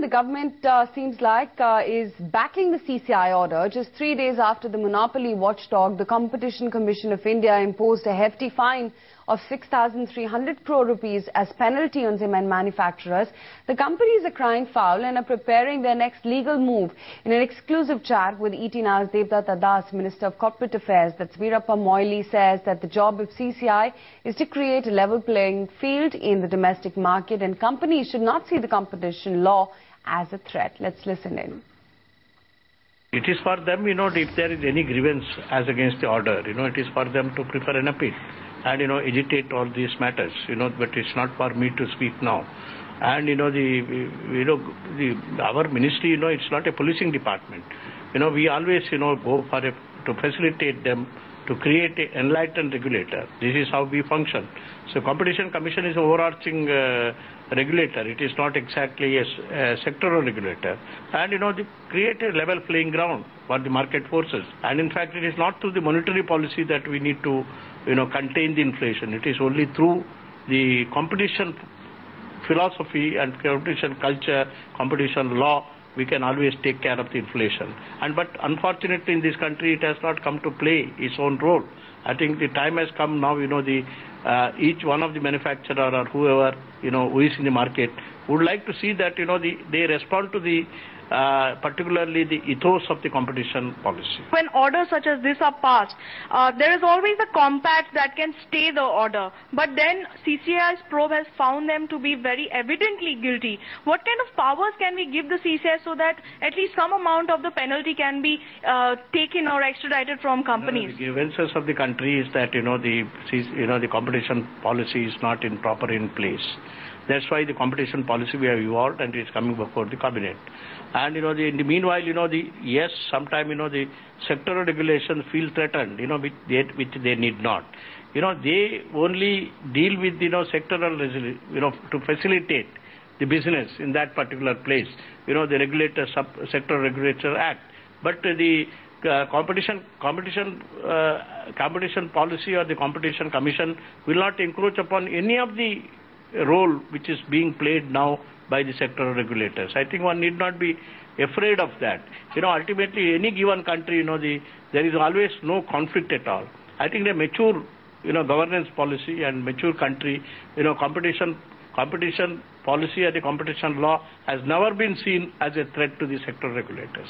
the government seems like is backing the CCI order. Just 3 days after the monopoly watchdog, the Competition Commission of India imposed a hefty fine of 6,300 crore rupees as penalty on cement manufacturers. The companies are crying foul and are preparing their next legal move. In an exclusive chat with ET Now's Devdutt Das, Minister of Corporate Affairs, that's Veerappa Moily, says that the job of CCI is to create a level playing field in the domestic market and companies should not see the competition law as a threat. Let's listen in. It is for them, if there is any grievance as against the order, it is for them to prepare an appeal and, agitate all these matters, but it's not for me to speak now. And, our ministry, it's not a policing department. We always, go for to facilitate them to create an enlightened regulator. This is how we function. So Competition Commission is an overarching regulator. It is not exactly a sectoral regulator. And, they create a level playing ground for the market forces. And in fact, it is not through the monetary policy that we need to, contain the inflation. It is only through the competition philosophy and competition culture, competition law, we can always take care of the inflation. But unfortunately in this country, it has not come to play its own role. I think the time has come now, each one of the manufacturer or whoever, who is in the market would like to see that, they respond to the, particularly the ethos of the competition policy. When orders such as this are passed, there is always a compact that can stay the order. But then CCI's probe has found them to be very evidently guilty. What kind of powers can we give the CCI so that at least some amount of the penalty can be taken or extradited from companies? The grievances of the country is that, the competition policy is not proper in place. That's why the competition policy we have evolved and it is coming before the cabinet. And in the meanwhile, yes, sometimes the sectoral regulations feel threatened, which they need not. They only deal with sectoral, to facilitate the business in that particular place. The regulator, sector regulator act. But the competition policy or the competition commission will not encroach upon any of the role which is being played now by the sectoral regulators. I think one need not be afraid of that. Ultimately, any given country, there is always no conflict at all. I think the mature, governance policy and mature country, competition policy or the competition law has never been seen as a threat to the sectoral regulators.